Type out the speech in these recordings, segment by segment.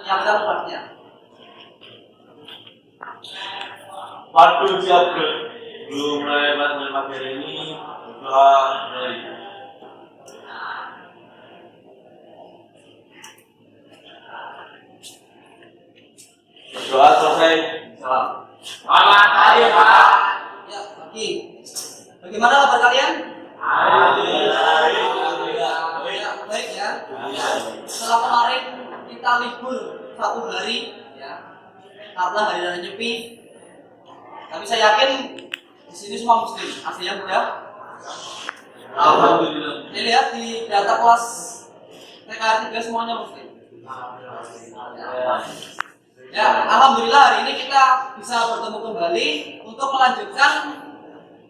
yang kita kelasnya. Waktu siap belum mulai materi ini doa dari doa selesai. Salam. Selamat hari Pak. Ya, pagi. Bagaimana kabar kalian? Baik ya. Setelah kemarin kita libur 1 hari ya, karena hari raya Nyepi. Tapi saya yakin di sini semua muslim. Aslinya muda. Alhamdulillah. Ini lihat di data kelas TKR 3 semuanya muslim. Ya, alhamdulillah hari ini kita bisa bertemu kembali untuk melanjutkan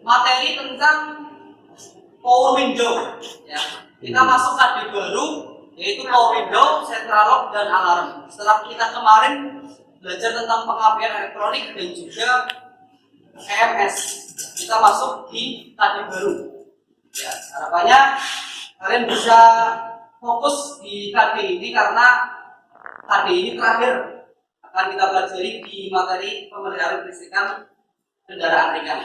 materi tentang Power Window. Ya, kita masuk KD baru yaitu Power Window, Central Lock dan Alarm. Setelah kita kemarin belajar tentang pengapian elektronik dan juga EMS, kita masuk di KD baru. Ya, harapannya kalian bisa fokus di KD ini karena KD ini terakhir akan kita pelajari di materi pemeliharaan kelistrikan kendaraan ringan.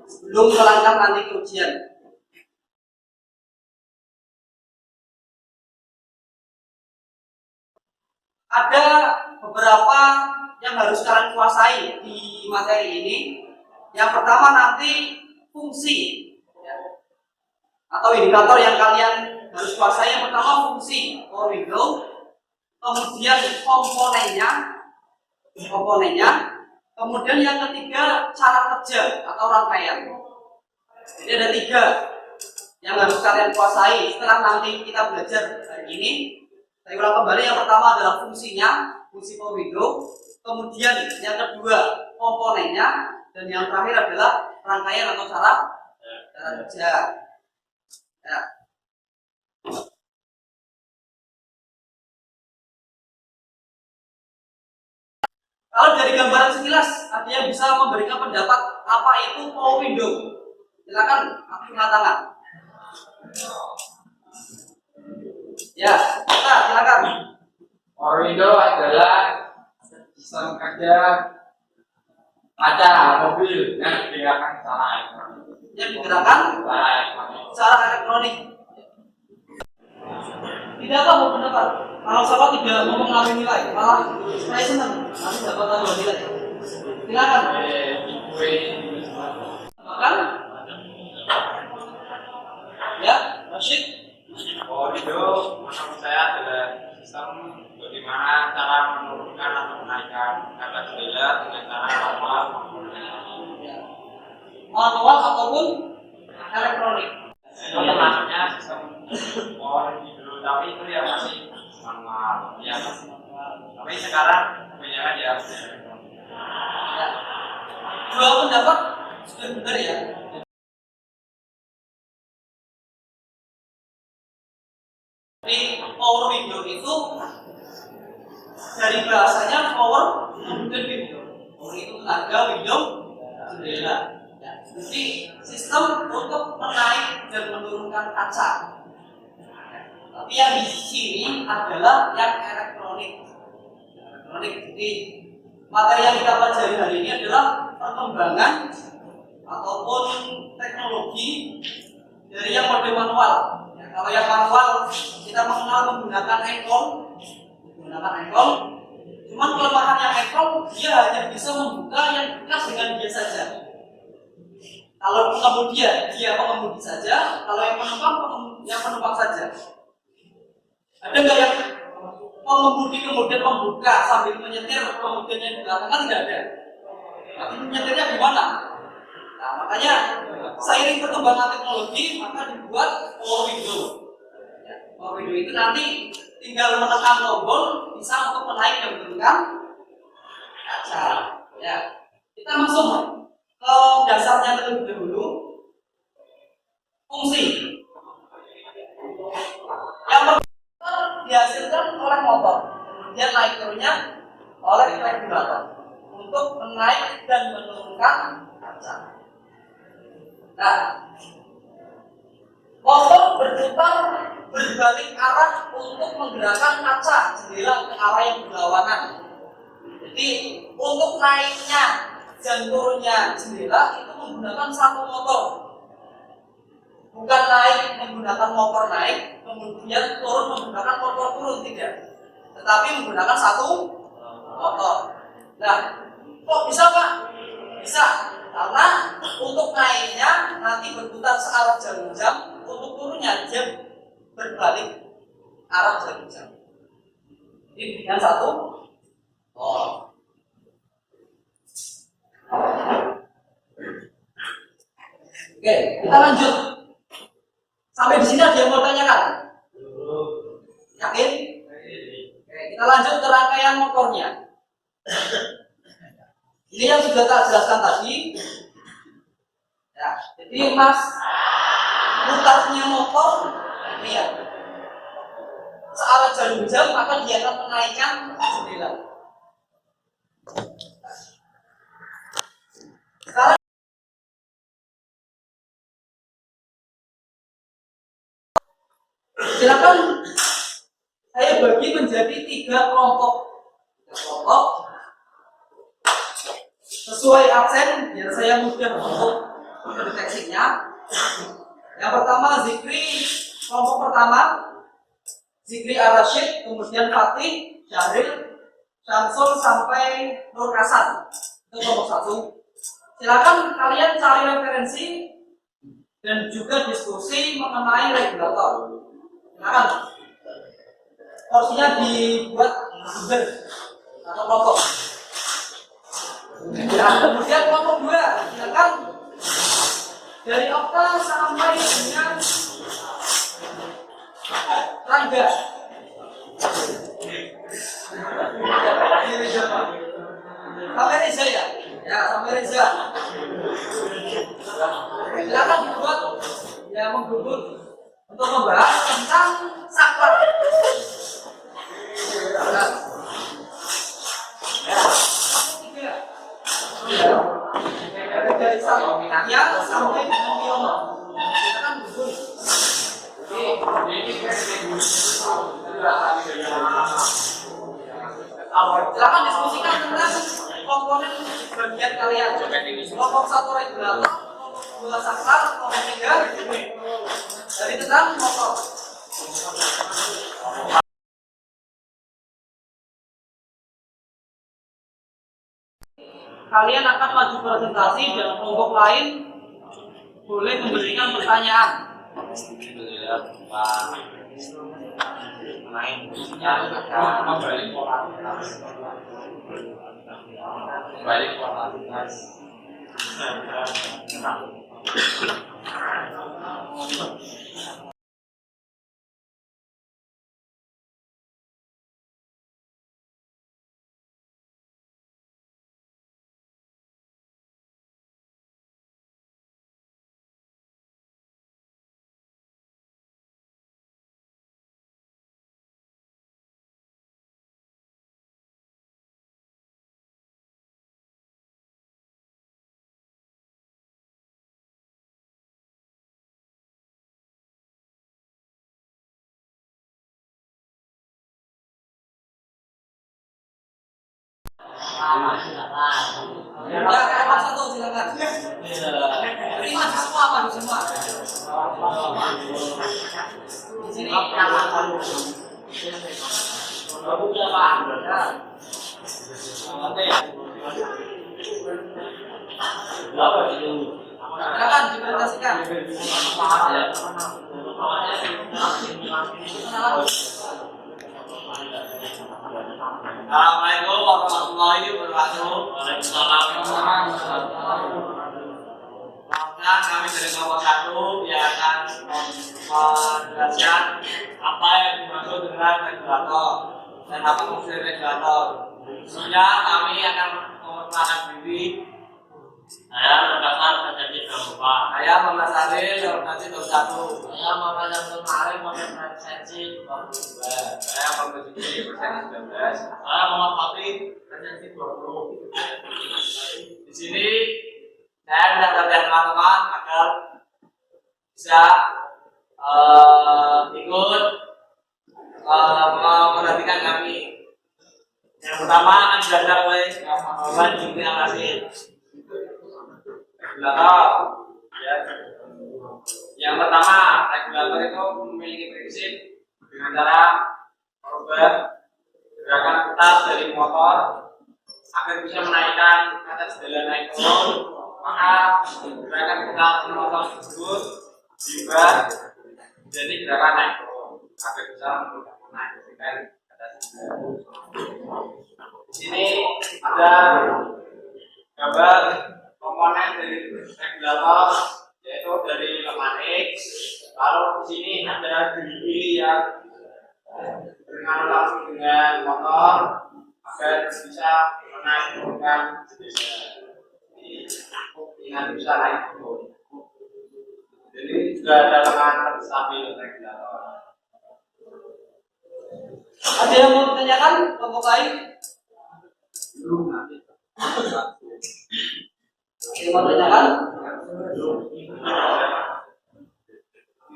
Sebelum melangkah nanti ke ujian. Ada beberapa yang harus kalian kuasai di materi ini. Yang pertama nanti fungsi atau indikator yang kalian harus kuasai. Yang pertama fungsi Power Window, kemudian komponennya, kemudian yang ketiga cara kerja atau rangkaian. Jadi ada 3 yang harus kalian kuasai setelah nanti kita belajar hari ini. Saya ulang kembali, yang pertama adalah fungsinya, fungsi Power Window, kemudian yang kedua komponennya, dan yang terakhir adalah rangkaian atau cara kerja. Ya. Kalau dari gambaran sekilas, ada yang bisa memberikan pendapat apa itu Power Window? Silakan, angkat tangan. Ya, kita silakan. Power Window adalah sistem kerja kaca mobil yang digerakkan secara elektronik. Secara elektronik. Tidak apa mau pendapat. Kalau sahabat tidak mau mengalami nilai, malah saya senang nanti dapat tambah nilai. Silakan. Makan. Ya, Rashid. Power Window menurut saya adalah sistem bagaimana cara menurunkan atau menaikkan kata jendela dengan cara manual ataupun elektronik. Ini maksudnya sistem Power Window, tapi itu ya masih manual. Ya, tapi sekarang kebanyakan ya elektronik. Ya. 2 pendapat sudah benar ya. Jadi Power Window itu dari bahasanya power kemudian window. Power itu tenaga, window jendela. Ya. Jadi sistem untuk menaik dan menurunkan kaca. Tapi yang di sini adalah yang elektronik. Jadi materi yang kita pelajari hari ini adalah perkembangan ataupun teknologi dari yang mode manual. Ya, kalau yang manual kita mengenal menggunakan engkol. Cuman kelemahan yang engkol, dia hanya bisa membuka yang bekas dengan dia saja. Kalau pengemudi dia pengemudi saja, kalau yang penumpang saja. Ada nggak yang pengemudi kemudian membuka sambil menyetir, kemudian yang di belakang? Kan tidak ada. Tapi menyetirnya gimana? Nah, makanya seiring perkembangan teknologi maka dibuat Power Window. Ya, Power Window itu nanti tinggal menekan tombol bisa untuk menaik dan menurunkan kaca. Ya, kita masuk ke dasarnya terlebih dahulu. Fungsi yang dihasilkan oleh motor, kemudian naik turunnya oleh regulator untuk menaik dan menurunkan kaca. Nah, motor berputar berbalik arah untuk menggerakkan kaca jendela ke arah yang berlawanan. Jadi untuk naiknya dan turunnya jendela itu menggunakan satu motor, bukan naik menggunakan motor naik kemudian turun menggunakan motor turun, tidak, tetapi menggunakan satu motor. Nah, kok bisa Pak? Bisa, karena untuk naiknya nanti berputar searah jarum jam, untuk turunnya dia berbalik arah jarum jam. Ini dengan satu. Oh. Oke, kita lanjut. Sampai di sini ada yang mau tanyakan? Yakin? Oke, kita lanjut ke rangkaian motornya. Ini yang sudah tak jelaskan tadi. Ya, jadi Mas putarnya motor ini ya. Searah jarum jam maka dia akan menaikkan jendela. Sekarang silakan saya bagi menjadi tiga kelompok. Sesuai absen biar saya mudah untuk mendeteksinya. Yang pertama Zikri, kelompok pertama Zikri Ar-Rasyid, kemudian Fatih, Syahril, Syamsul sampai Nur Hasan. Itu kelompok satu. Silakan kalian cari referensi dan juga diskusi mengenai regulator. Silakan. Porsinya dibuat bundel atau kelompok. Nah, kemudian kelompok dua, silakan dari Okta sampai dengan Rangga. Sampai Reza ya? Ya, sampai Reza. Silakan dibuat ya menggubur untuk membahas tentang saklar. Dari ya sampai dengan Biomo. Kita kan gugur. Silakan diskusikan tentang komponen bagian kalian. Kelompok satu regulator, kelompok dua saklar, kelompok tiga dari tentang motor. Kalian akan maju presentasi dan kelompok lain boleh memberikan pertanyaan. Ya, kelompok satu silakan. Ini maju semua, maju semua. Di sini. Silakan dipresentasikan. Assalamualaikum warahmatullahi wabarakatuh. Nah, kami dari kelompok satu yang akan menjelaskan apa yang dimaksud dengan regulator dan apa fungsi regulator. Khususnya kami akan memperkenalkan diri. Saya Muhammad Sajid Bapak. Saya Muhammad Sajid organisasi 21. Saya Muhammad Abdul Karim organisasi 22. Saya Muhammad Jiki organisasi 19. Saya Muhammad Fatih organisasi 20. Di sini saya mendapatkan teman-teman agar bisa ikut memperhatikan kami. Yang pertama akan belajar oleh Bapak Jimmy Al-Rasid. Regulator. Ya. Yang pertama, regulator itu memiliki prinsip dengan cara merubah gerakan ketas dari motor agar bisa menaikkan atas jalan naik turun. Maka gerakan ketas motor tersebut diubah menjadi gerakan naik turun agar bisa menaikkan atas jalan. Di sini ada gambar komponen dari regulator, yaitu dari lemah X. Lalu di sini ada gerigi yang berhubungan langsung dengan motor agar bisa menaik turunkan dengan bisa naik turun. Jadi sudah ada lengan stabil regulator. Ada yang mau ditanyakan kelompok lain? Belum nanti. Ada yang mau ditanyakan?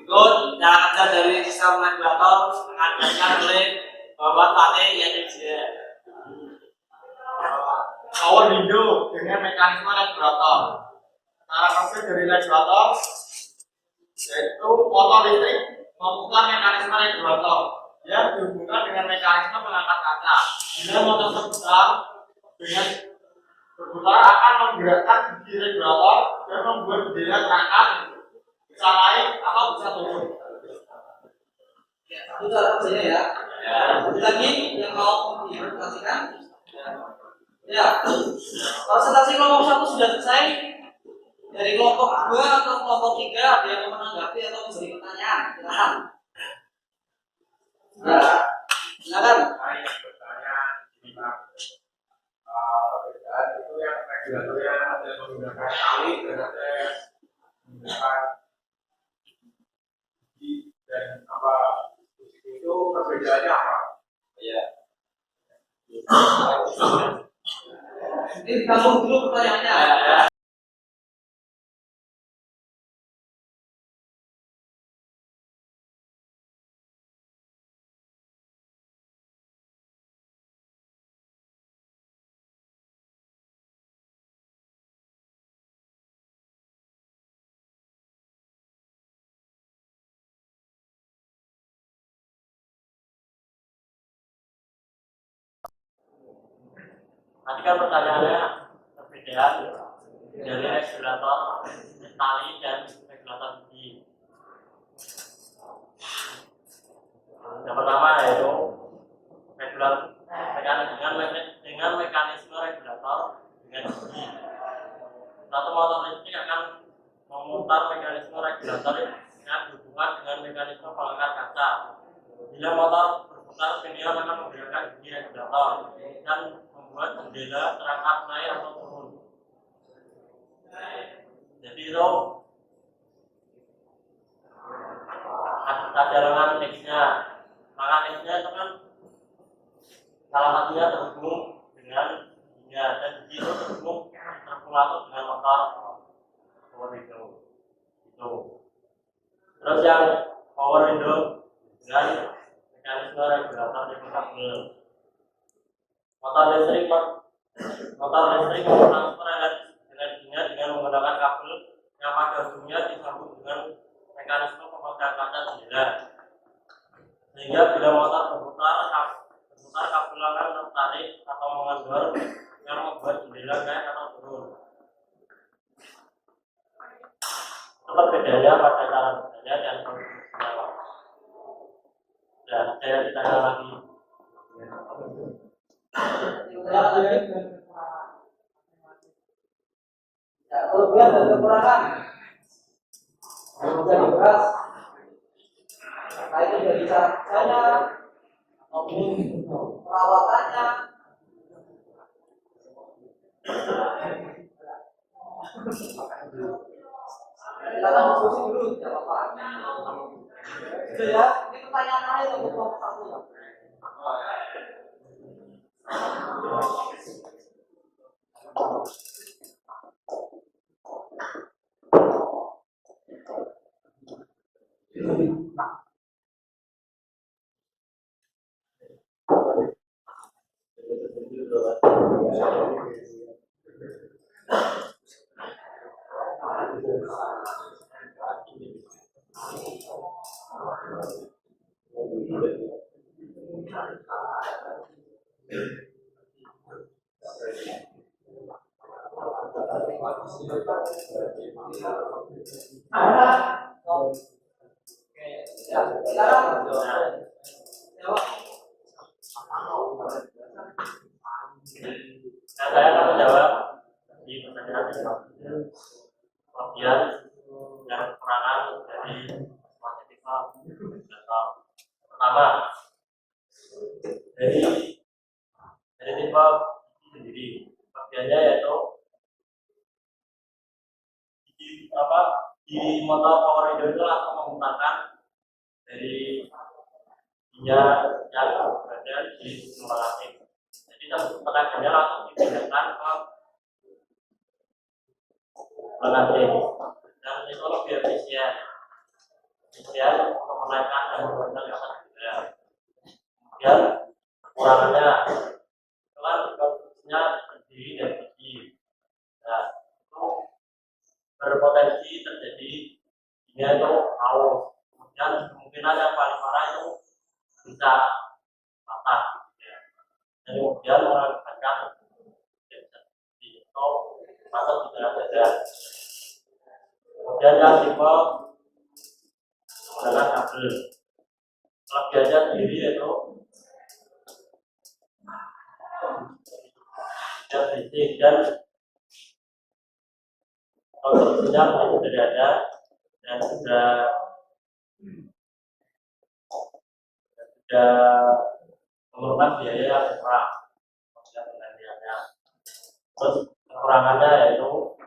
Ikut cara kerja dari sistem regulator akan dilakukan oleh Bapak Fatih Yanisya. Power window dengan mekanisme regulator. Cara kerja dari regulator yaitu motor listrik memutar mekanisme regulator yang dihubungkan dengan mekanisme pengangkat kaca. Bila motor berputar akan menggerakkan gigi regulator dan membuat bendera terangkat bisa naik atau bisa turun. Ya, itu cara kerjanya ya. Ada lagi yang mau dipresentasikan? Ya. Presentasi kelompok 1 sudah selesai. Dari kelompok 2 atau kelompok 3 ada yang mau menanggapi atau memberi pertanyaan? Silakan. Ya. Silakan. Saya bertanya tentang perbedaan itu yang regulatornya ada menggunakan kali dan ada menggunakan gigi dan apa itu perbedaannya apa? Ya. Ini kamu dulu pertanyaannya. Tadi kan pertanyaannya perbedaan dari regulator tali dan regulator gigi. Yang pertama yaitu dengan mekanisme regulator dengan gigi. Satu motor listrik akan memutar mekanisme regulator yang berhubungan dengan mekanisme pengangkat kaca. Bila motor berputar, pinion akan menggerakkan gigi regulator dan membuat jendela terangkat naik atau turun. Jadi itu ada lengan X-nya. Lengan X-nya itu kan salah satunya terhubung dengan giginya dan gigi itu terhubung terpulatuk dengan motor power window. Itu. Terus yang power window dengan mekanisme regulator di kabel. Motor listrik mentransfer energinya dengan menggunakan kabel yang pada ujungnya disambung dengan mekanisme pemegang kaca jendela. Sehingga bila motor berputar kabel akan tertarik atau mengendor yang membuat jendela naik atau turun. Tetap bedanya pada cara kerjanya dan fungsinya. Dan saya ditanya lagi. Ya, kelebihan dan kekurangan bisa dibahas. Nah, itu dari cara kerjanya maupun perawatannya. Silakan diskusi dulu, tidak apa-apa. Sudah ya, ini pertanyaan terakhir untuk kelompok 1. Oke, ya. Sekarang jawab. Nah, saya akan menjawab di pertanyaan kelebihan dan kekurangan dari matematika. Pertama, dari tipe sendiri, kelebihannya yaitu di motor power window itu langsung menggunakan dari minyak yang berada di sumber api. Jadi tenaganya langsung dipindahkan ke pengantin dan itu lebih efisien untuk menaikkan dan menurunkan listrik juga. Kemudian kekurangannya telah produksinya terdiri dari biji. Nah, itu berpotensi terjadi itu haus. Kemudian kemungkinan yang paling parah itu bisa patah. Dan kemudian mengakibatkan itu atau tidak ada. Kemudian yang tipe menggunakan kabel. Kelebihannya sendiri yaitu basic dan konstruksinya masih sederhana dan sudah memerlukan biaya yang murah penggantiannya. Terus kekurangannya yaitu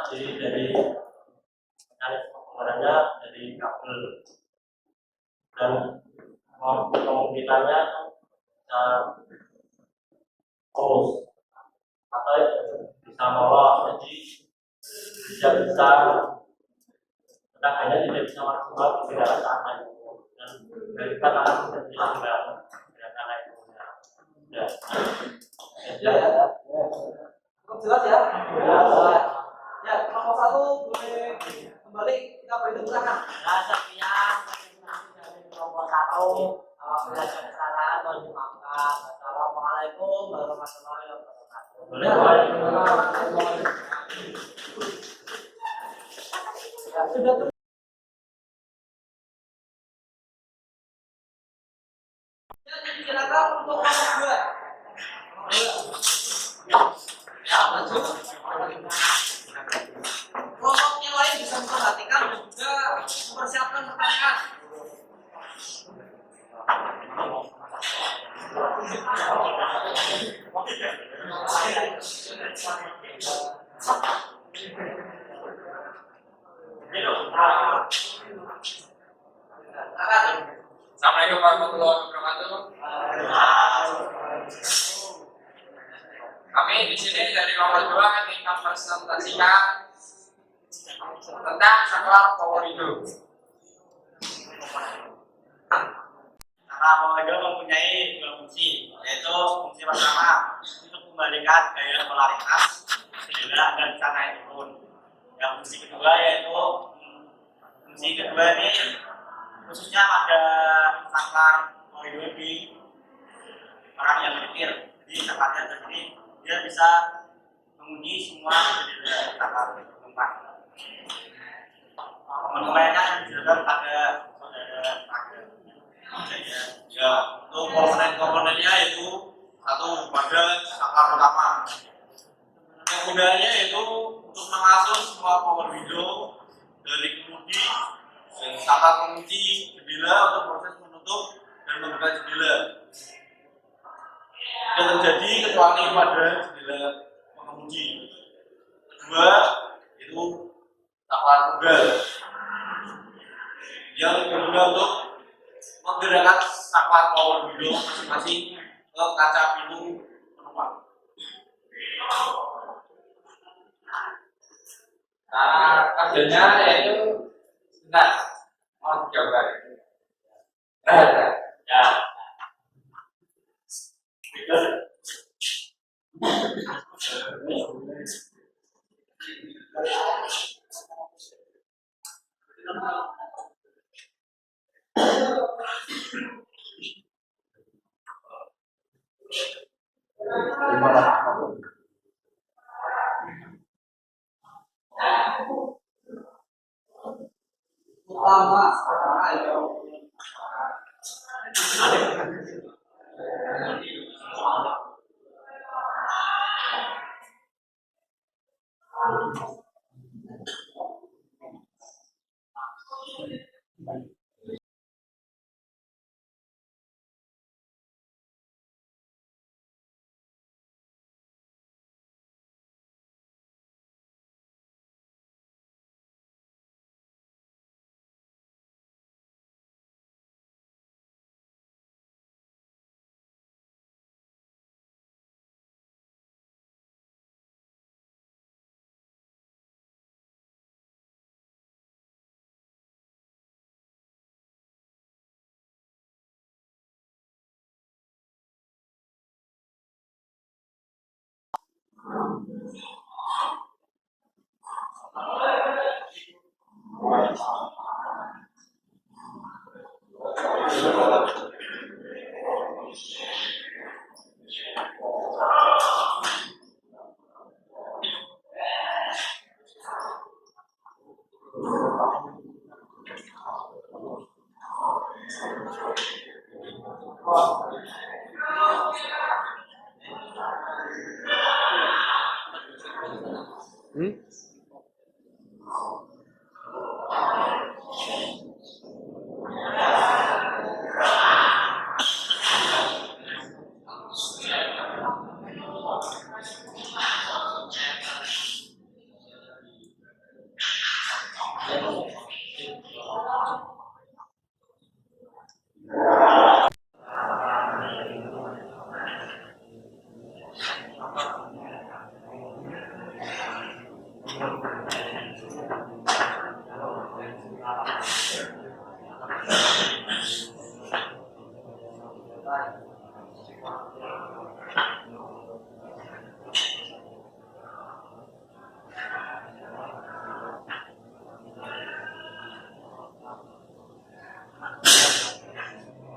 terdiri dari mekanisme penggunanya dari kabel dan kemungkinannya bisa putus atau bisa molor, jadi tidak bisa tenaganya tidak bisa maksimal di dalam sana dan kita akan menjadi lambat gerakan elektroniknya. Cukup jelas ya? Ya, kelompok satu boleh kembali kita berhitung tangan. Nah, sekian dari kelompok satu. Belajar kesalahan mohon dimaafkan. Assalamualaikum warahmatullahi wabarakatuh. Ya, sudah tuh. Ya, silakan untuk kelompok dua. Ya, lanjut. Kelompok yang lain bisa memperhatikan dan juga mempersiapkan pertanyaan. Assalamualaikum warahmatullahi wabarakatuh. Kami di sini dari kelompok 2 akan mempresentasikan tentang saklar power window. Saklar power window mempunyai dua fungsi, yaitu fungsi pertama untuk membalikan gaya polaritas sehingga agar bisa naik turun. Yang fungsi kedua yaitu ini khususnya pada saklar power window di orang yang menyetir. Jadi saklarnya sendiri dia bisa menguji semua jendela saklar penumpang. Komponen-komponennya yang dijelaskan pada saudara ya, untuk komponen-komponennya itu satu pada saklar utama. Kemudiannya yaitu untuk mengatur semua power window dari kemudi dan saklar pengunci jendela untuk proses menutup dan membuka jendela. Tidak terjadi kecuali pada jendela pengemudi. Kedua itu saklar tunggal yang berguna untuk menggerakkan saklar power window masing-masing ke kaca pintu penumpang. Kerjanya yaitu sebentar mau digambar. Ya. Terima kasih. Utama. Ayo.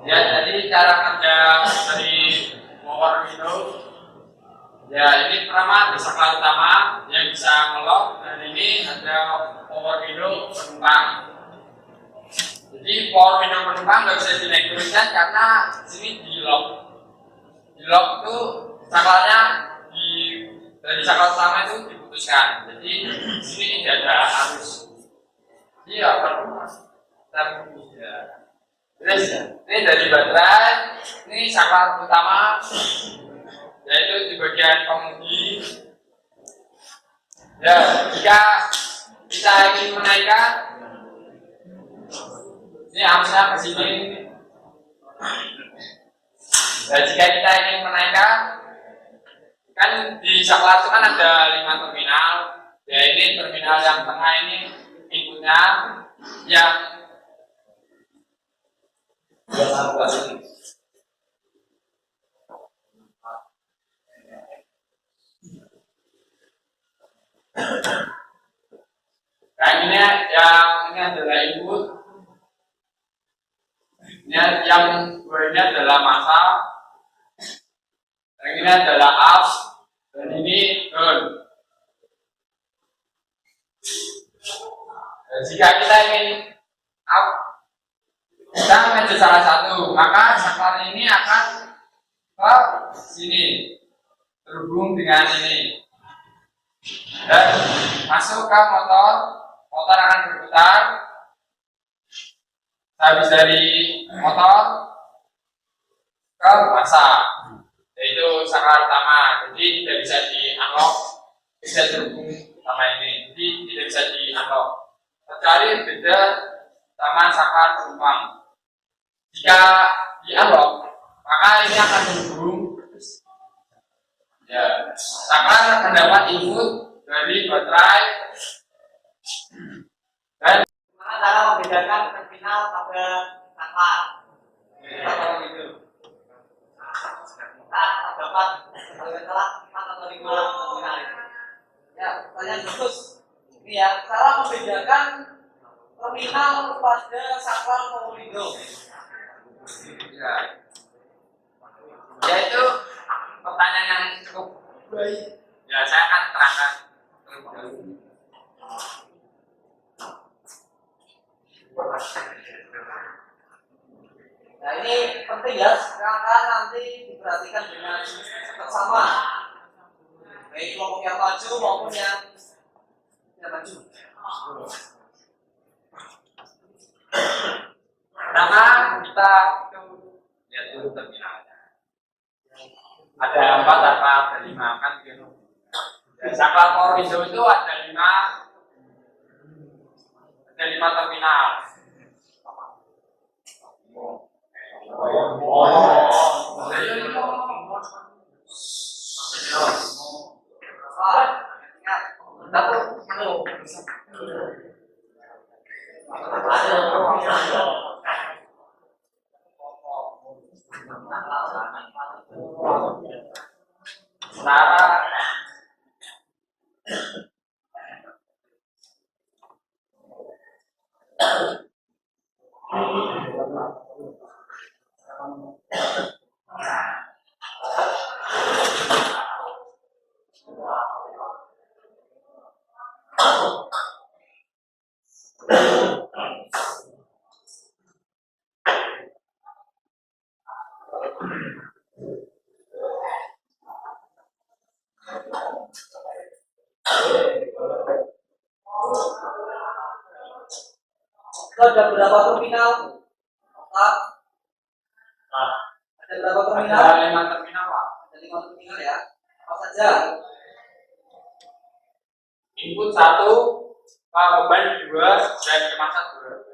Ya, jadi cara kerja dari power window. Ya, ini pertama ada saklar utama yang bisa ngelock, dan ini ada power window penumpang. Jadi power window penumpang nggak bisa dinaik-turunkan karena sini di lock. Di lock itu saklarnya dari saklar utama itu diputuskan. Jadi sini tidak ada arus. Iya, perlu ya. Terus ini dari baterai, ini saklar utama, yaitu di bagian kemudi. Ya, jika kita ingin menaikkan, ini arusnya ke sini. Dan jika kita ingin menaikkan, kan di saklar itu kan ada 5 terminal. Ya, ini terminal yang tengah ini inputnya, yang nah ini adalah input, yang dua ini adalah massa, yang ini adalah ups, dan ini down. Dan jika kita ingin up, kita mengambil salah satu, maka saklar ini akan ke sini, terhubung dengan ini, dan masuk ke motor. Motor akan berputar. Habis dari motor ke massa, yaitu saklar utama. Jadi tidak bisa di-unlock, bisa terhubung sama ini. Jadi tidak bisa di-unlock, kecuali beda sama saklar penumpang. Jika di-unlock, maka ini akan terhubung. Ya, saklar mendapat input dari baterai. Dan Bagaimana cara membedakan terminal pada saklar? Kalau gitu, kita dapat salah 4 atau 5 terminal itu. Ya, pertanyaan bagus. Ini ya, cara membedakan terminal pada saklar power window. ya, yaitu pertanyaan yang cukup Ya, saya akan terangkan terlebih dahulu. Nah ini penting ya, silakan nanti diperhatikan dengan bersama, baik kelompok yang maju maupun yang tidak maju. Pertama kita lihat dulu terminalnya. Ada 4 apa ada 5 kan gitu. Ya, saklar power window itu ada 5 terminal. Sementara Itu ada berapa terminal? Pak, ada berapa terminal? ada 5 terminal Pak. Ada 5 terminal ya. Apa saja? Input 1, power beban 2, dan kemasan 2.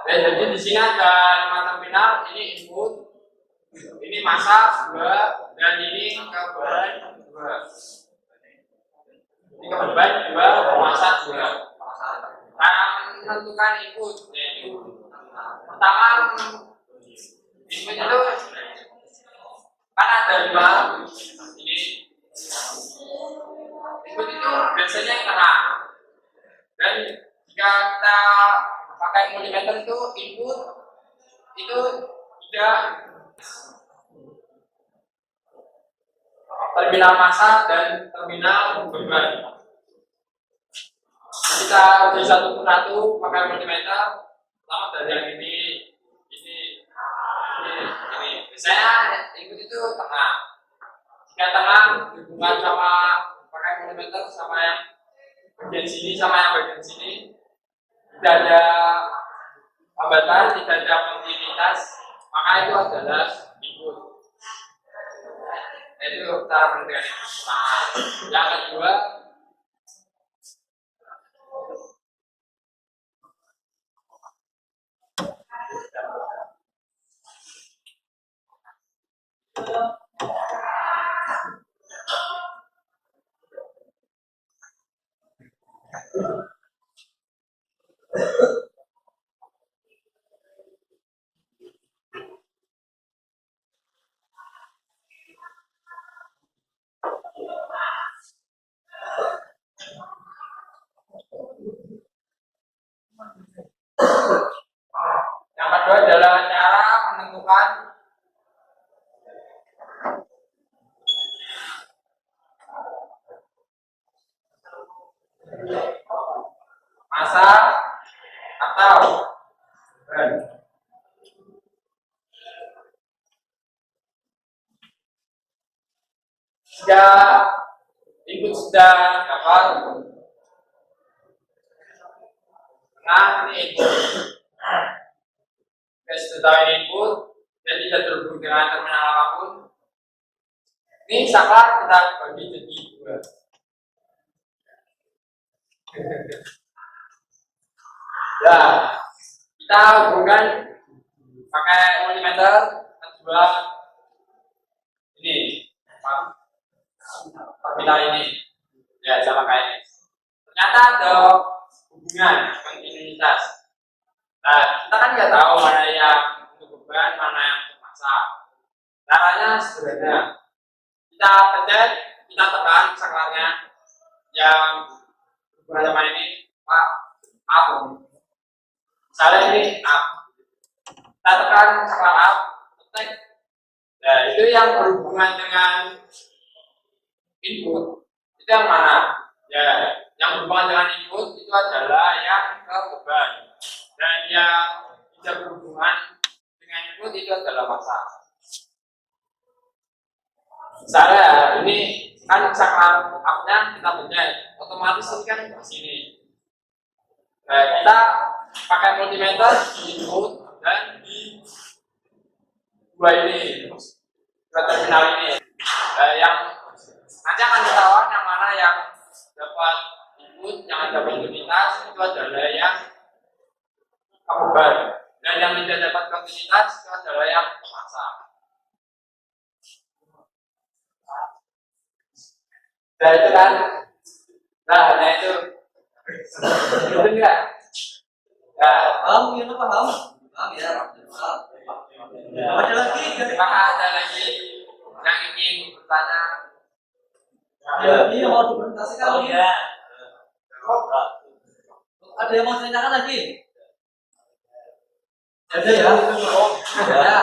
Jadi di sini ada 5 terminal, ini input, ini masa 2, dan ini kebeban 2. Ini kebeban 2, masa 2. Cara menentukan input, yaitu pertama input itu kan ada 5 ini input itu biasanya yang terang, dan jika kita pakai multimeter itu input itu tidak terminal massa dan terminal beban. Kita uji satu persatu pakai multimeter. Pertama dari yang ini. Biasanya input itu tengah. Jika tengah dihubungkan sama pakai multimeter sama yang bagian sini sama yang bagian sini, tidak ada hambatan, tidak ada kontinuitas, maka itu adalah input. Itu cara menentukan input. Yang kedua, yang kedua adalah cara menentukan massa atau beban. Jika input sudah dapat, nah ini input. Sudah input dan tidak terhubung dengan terminal apapun. Ini saklar kita bagi jadi 2. Ya, kita hubungkan pakai multimeter kedua ini terminal ini. Ya, sama kayak ini. Ternyata ada hubungan kontinuitas. Nah, kita kan nggak tahu mana yang untuk beban, mana yang untuk massa. Caranya sederhana. Kita pencet, kita tekan saklarnya yang hubungan sama ini, Pak, up. Misalnya ini up. kita tekan saklar up, ketik. Nah, itu yang berhubungan dengan input. Itu yang mana? Ya, yang berhubungan dengan input itu adalah yang ke beban. Dan yang tidak berhubungan dengan input itu adalah massa. Misalnya ini kan saklar up-nya kita pencet, otomatis ini kan di sini. Nah, kita pakai multimeter input dan di dua ini, dua terminal ini. Yang nanti akan ketahuan yang mana yang dapat input, yang dapat kontinuitas itu adalah yang beban, dan yang tidak dapat kontinuitas itu adalah yang massa. Nah itu kan, nah itu enggak? Nah, Paham ya, paham? Paham ya? Paham. Ada lagi? apakah ada lagi yang ingin bertanya? Ya, ini mau dipresentasikan Oh ini. ya. Ada yang mau ditanyakan lagi? Ada ya? Ya.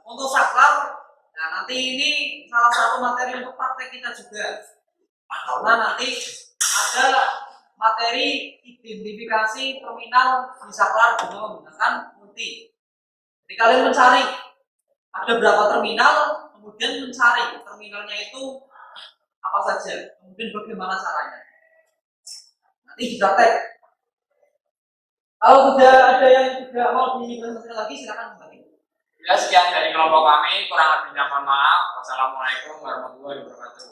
Untuk saklar, nah nanti ini salah satu materi untuk praktek kita juga. Karena nanti ada materi identifikasi terminal di saklar dengan menggunakan multi. Jadi kalian mencari ada berapa terminal, kemudian mencari terminalnya itu apa saja, kemudian bagaimana caranya. Nanti dipraktek. Kalau sudah ada yang tidak mau dipresentasikan lagi, silakan kembali. Ya, sekian dari kelompok kami, kurang lebihnya mohon maaf. Wassalamualaikum warahmatullahi wabarakatuh.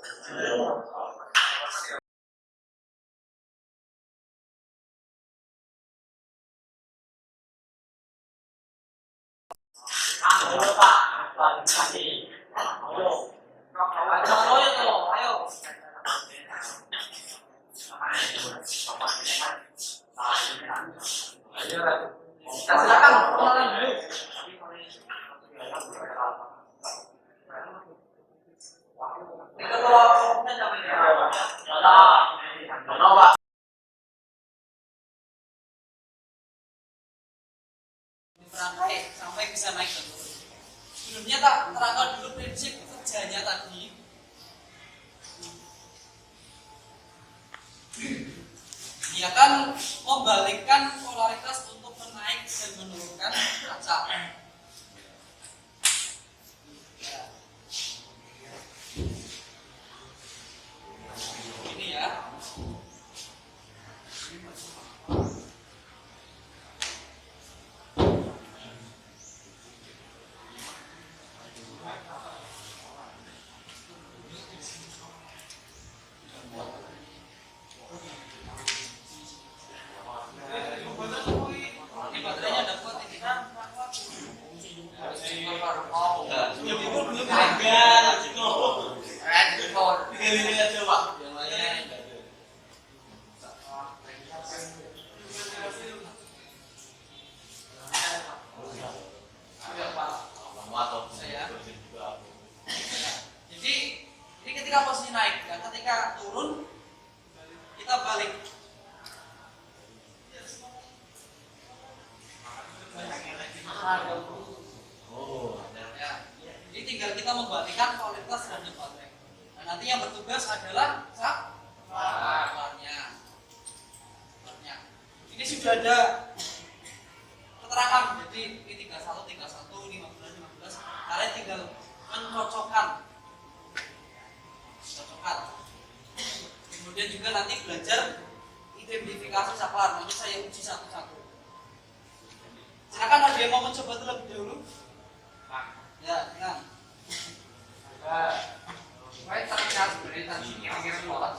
Ayo Pak, lagi. Ayo. Jangan loyo tuh, ayo. Nah, silakan kenalan dulu. Kita keluar kelompoknya siapa ini? Pak. Merangkai sampai bisa naik dan turun. Sebelumnya tak terangkan dulu prinsip kerjanya tadi. Dia akan membalikkan polaritas untuk menaik dan menurunkan kaca. Ini ya. Ini baterainya ada kuat ini. Ya itu belum gagal gitu. Redcon. Ini aja Pak. Yang lainnya enggak ada. Ayo Pak. Saya. Jadi ini ketika posisi naik, ya, ketika turun kita balik. Ya. Jadi tinggal kita membalikkan kualitas dan baterai. Nah, nanti yang bertugas adalah saklarnya. Ini sudah ada keterangan, jadi ini 31, 31, 15, 15. Kalian tinggal mencocokkan. Kemudian juga nanti belajar identifikasi saklar. Nanti saya uji satu-satu. Silakan, ada yang mau mencoba terlebih dahulu? Ya, silakan. Baik, terminal sebenarnya tadi yang kira-kira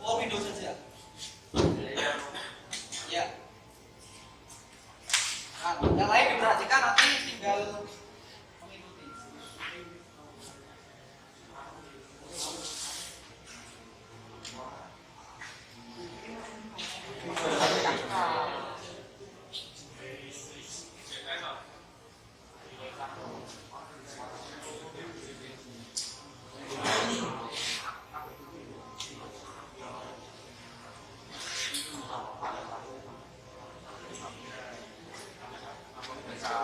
Oh, Windows saja. Ya. Nah, yang lain diperhatikan, nanti tinggal mengikuti. bisa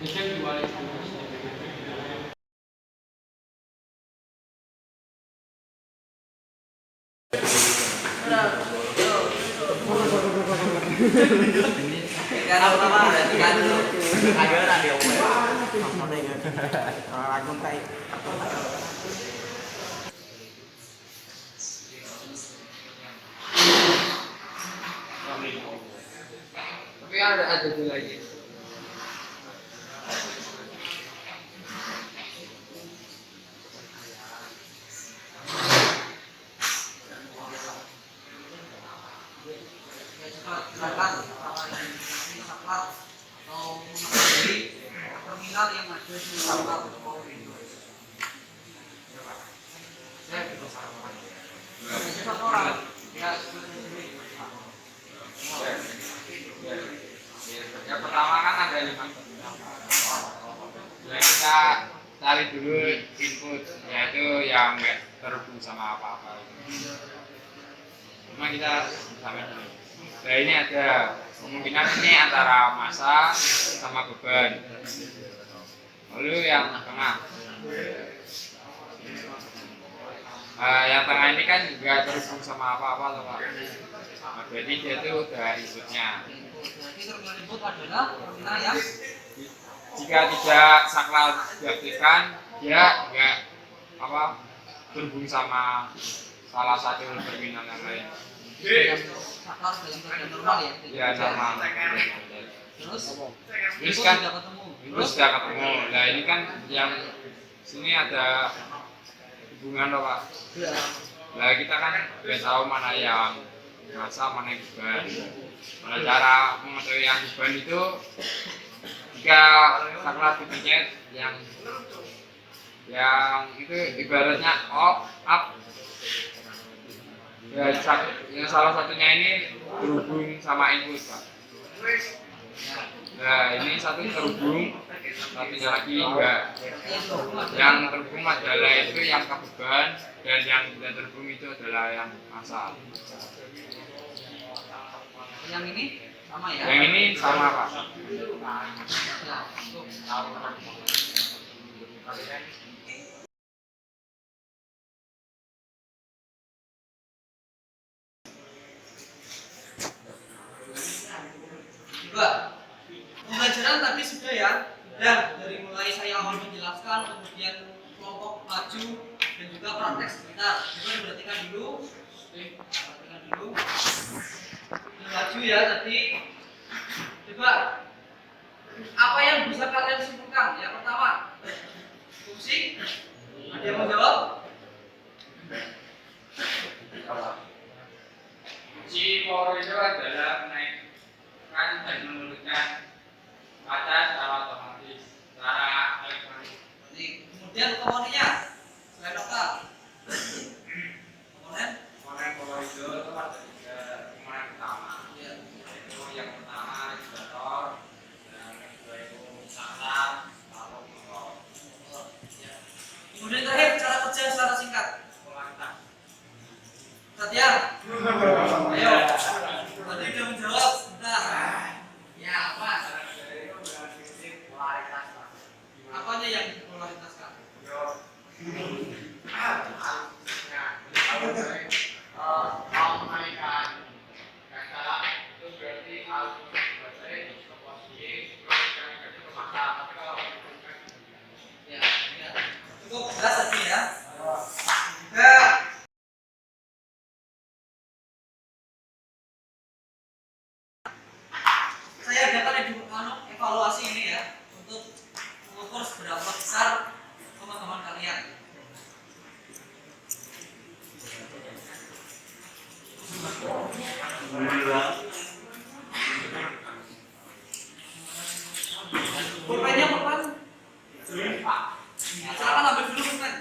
Karena pertama kan Ayo radio. Aku entai. Tapi ada dulu lagi. silakan saklar atau di terminal yang ada di saklar Power Indo. Ya, gitu. Satu orang. Ya, Yang pertama kan ada 5 terminal. Yang kita cari dulu input, yaitu yang nggak terhubung sama apa-apa. Cuma kita sampai dulu. Nah ini ada kemungkinan ini antara massa sama beban. Lalu yang tengah, yang tengah ini kan nggak terhubung sama apa-apa loh Pak. Nah, berarti dia itu udah inputnya. Jadi terminal input adalah terminal yang Jika tidak saklar diaktifkan, dia nggak terhubung sama salah satu terminal yang lain. saklar dalam keadaan normal ya. Ya normal. Terus Terus input kan sudah ketemu. terus sudah ketemu. Nah ini kan yang sini ada hubungan loh Pak. Ya. Nah kita kan nggak tahu mana yang massa mana yang beban. Nah, cara mengetahui yang beban itu jika saklar dipencet yang itu ibaratnya up ya, yang salah satunya ini terhubung sama input Pak. Nah ini satu terhubung, satunya lagi enggak. Yang terhubung adalah itu yang ke beban, dan yang tidak terhubung itu adalah yang massa. Yang ini sama ya. Yang ini sama Pak. Ya, untuk juga pembelajaran tadi sudah ya, dan dari mulai saya awal menjelaskan, kemudian kelompok maju dan juga praktek sebentar. Coba diperhatikan dulu, perhatikan dulu. Yang maju ya tadi. Coba apa yang bisa kalian simpulkan? Yang pertama, fungsi. Ada yang mau jawab? Fungsi power itu adalah menaikkan dan menurunkan kaca secara otomatis, secara elektronik. Nih, kemudian komponennya selain lokal. Komponen Power itu ada 3 komponen utama. ya. Yaitu yang pertama regulator, dan yang kedua itu saklar, lalu motor. Ya. Kemudian terakhir cara kerja secara singkat. Polaritas. Satya, ayo. Tadi udah menjawab. Sebentar. Ya, apa? Apanya yang dipolaritaskan? Ya, ya. Cukup jelas tadi ya. Juga saya adakan evaluasi ini ya untuk mengukur seberapa besar teman-teman kalian. Pulpennya pulpen? Silakan ambil dulu pulpen.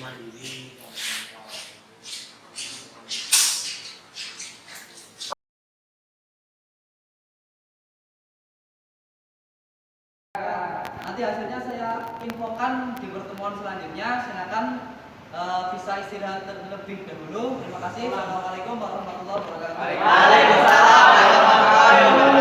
mandiri. Nanti hasilnya saya infokan di pertemuan selanjutnya. Silakan bisa istirahat terlebih dahulu. Terima kasih. Assalamualaikum warahmatullahi wabarakatuh. Waalaikumsalam warahmatullahi wabarakatuh.